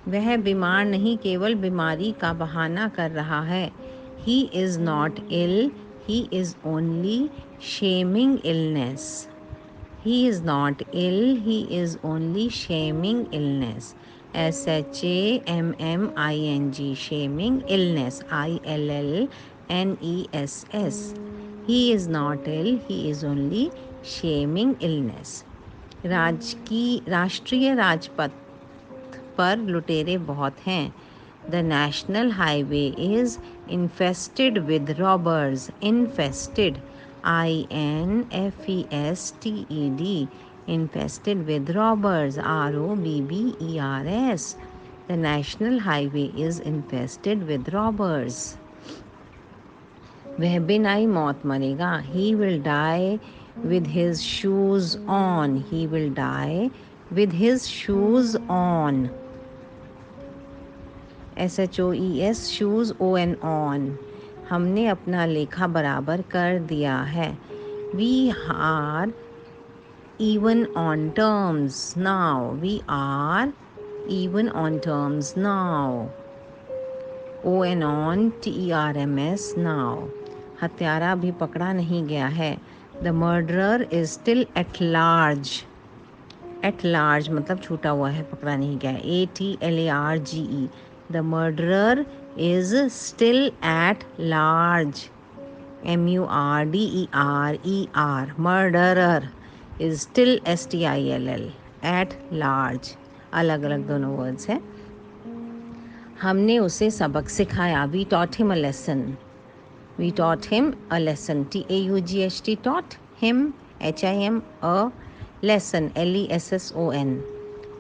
वह बीमार नहीं, केवल बीमारी का बहाना कर रहा है। He is not ill, he is only shaming illness. He is not ill, he is only shaming illness. SHAMMING, shaming illness. ILLNESS. He is not ill, he is only shaming illness. राष्ट्रीय राजपथ पर लुटेरे बहुत हैं. The national highway is infested with robbers. Infested, INFESTED, infested with robbers. ROBBERS. The national highway is infested with robbers. वह बिनाई मौत मरेगा. He will die with his shoes on. He will die with his shoes on. SHOES, shoes, ON. हमने अपना लेखा बराबर कर दिया है. We are even on terms now. We are even on terms now. ON, TERMS, now. हत्यारा भी पकड़ा नहीं गया है. The murderer is still at large. At large मतलब छूटा हुआ है, पकड़ा नहीं गया. ATLARGE. The murderer is still at large. MURDERER. Murderer is still STILL. At large. अलग अलग दोनों वर्ड्स हैं. हमने उसे सबक सिखाया. We taught him a lesson. We taught him a lesson. TAUGHT, taught him. HIM, a lesson. LESSON.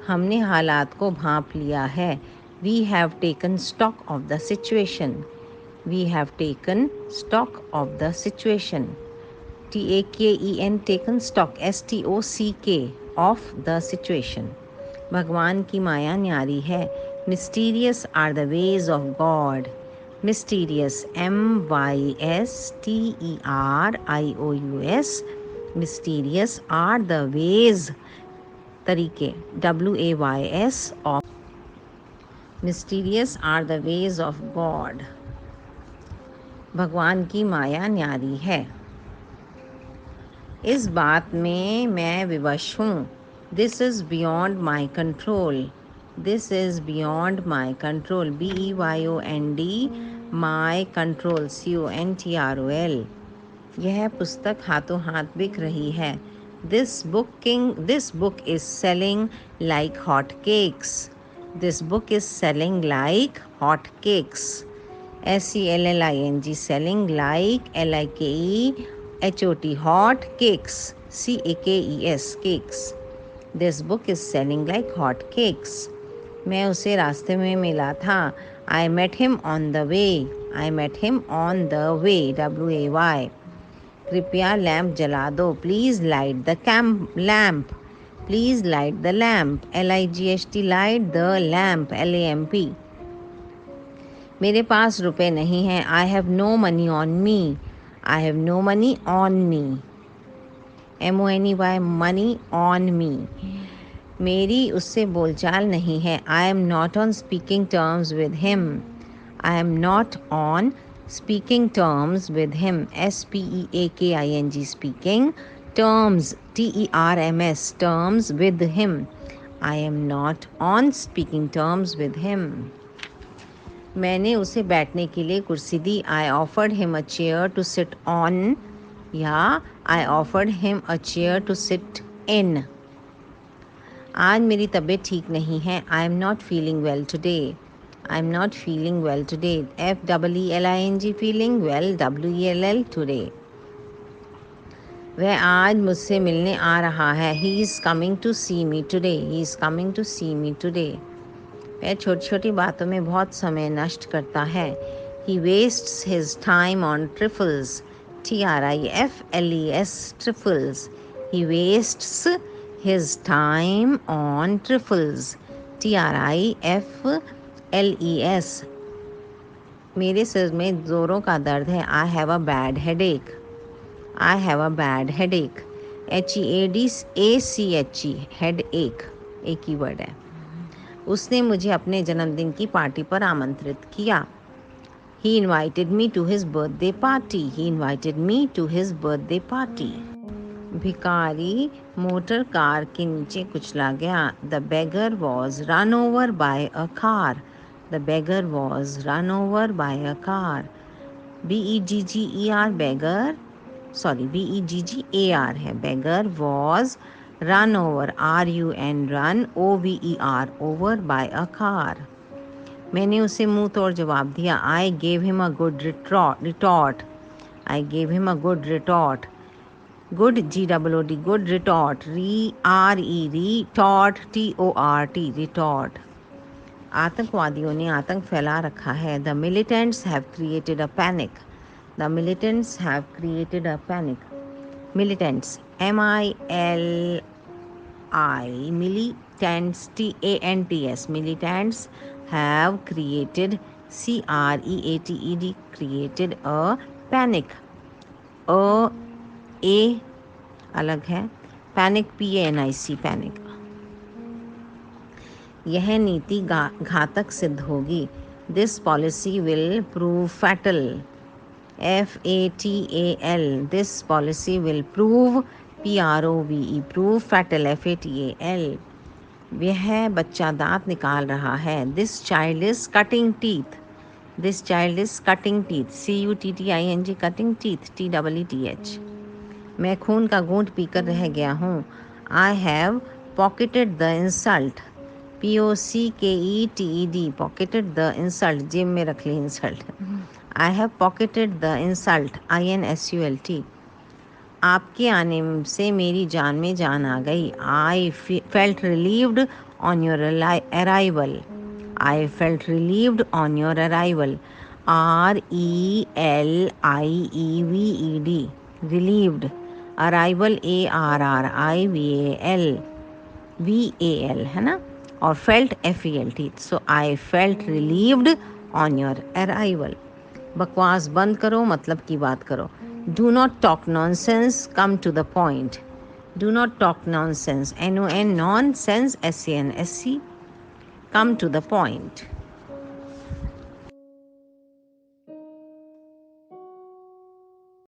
हमने हालात को भांप लिया है. We have taken stock of the situation. We have taken stock of the situation. TAKEN, taken stock. STOCK, of the situation. भगवान की माया न्यारी है. Mysterious are the ways of God. Mysterious, MYSTERIOUS. Mysterious are the ways, तरीके, WAYS, of. Mysterious are the ways of God. भगवान की माया न्यारी है. इस बात में मैं विवश हूँ. This is beyond my control. This is beyond my control. BEYOND, my control. CONTROL. यह पुस्तक हाथों हाथ बिक रही है. This book is selling like hot cakes. This book is selling like hot cakes. SELLING, selling like LIKEHOT, hot cakes. CAKES, cakes. This book is selling like hot cakes. मैं उसे रास्ते में मिला था. I met him on the way. I met him on the way. WAY. कृपया lamp जला दो. Please light the lamp. Please light the lamp. LIGHT, light the lamp. LAMP. मेरे पास रुपए नहीं हैं. I have no money on me. I have no money on me. MONEY, money on me. मेरी उससे बोलचाल नहीं है. I am not on speaking terms with him. I am not on speaking terms with him. SPEAKING, speaking. Terms, TERMS, terms with him. I am not on speaking terms with him. मैंने उसे बैठने के लिए कुर्सी दी. I offered him a chair to sit on, या I offered him a chair to sit in. आज मेरी तबीयत ठीक नहीं है. I am not feeling well today. I am not feeling well today. FEELING, feeling well. WELL, today. वह आज मुझसे मिलने आ रहा है. He is coming to see me today. He is coming to see me today. वह छोटी छोटी बातों में बहुत समय नष्ट करता है. He wastes his time on trifles. TRIFLES, trifles. He wastes his time on trifles. TRIFLES. मेरे सिर में ज़ोरों का दर्द है. I have a bad headache. I have a bad headache. HEADACHE, headache, एक ही वर्ड है. उसने मुझे अपने जन्मदिन की पार्टी पर आमंत्रित किया। He invited me to his birthday party. He invited me to his birthday party. भिखारी मोटर कार के नीचे कुचला गया. The beggar was run over by a car. The beggar was run over by a car. beggar beggar, sorry, beggar है. Beggar was run over, run over, over by a car. मैंने उसे मुंह तोड़ जवाब दिया. I gave him a good retort. I gave him a good retort. Good, G-O-O-D, good retort. Retort, T-O-R-T, retort. आतंकवादियों ने आतंक फैला रखा है. The militants have created a panic. The militants have created a panic. Militants, M-I-L-I, militants, T-A-N-T-S, militants have created, C-R-E-A-T-E-D, created a panic. A अलग है. Panic, P-A-N-I-C, panic. यह नीति घातक सिद्ध होगी. This policy will prove fatal. F-A-T-A-L, this policy will prove, P-R-O-V-E, prove fatal, F-A-T-A-L. वह बच्चा दांत निकाल रहा है. This child is cutting teeth. This child is cutting teeth, C-U-T-T-I-N-G, cutting teeth, T-E-E-T-H. मैं खून का घूंट पीकर रह गया हूँ. I have pocketed the insult, P-O-C-K-E-T-E-D, pocketed the insult, जेब में रख ली insult. I have pocketed the insult, I-N-S-U-L-T. आपके आने से मेरी जान में जान आ गई. I felt relieved on your arrival. I felt relieved on your arrival, R-E-L-I-E-V-E-D, relieved. Arrival, A-R-R-I-V-A-L, V-A-L है ना. और felt, F-E-L-T. So I felt relieved on your arrival. बकवास बंद करो, मतलब की बात करो. Do not talk nonsense, come to the point. Do not talk nonsense, N-O-N, nonsense, S-A-N-S-E, come to the point.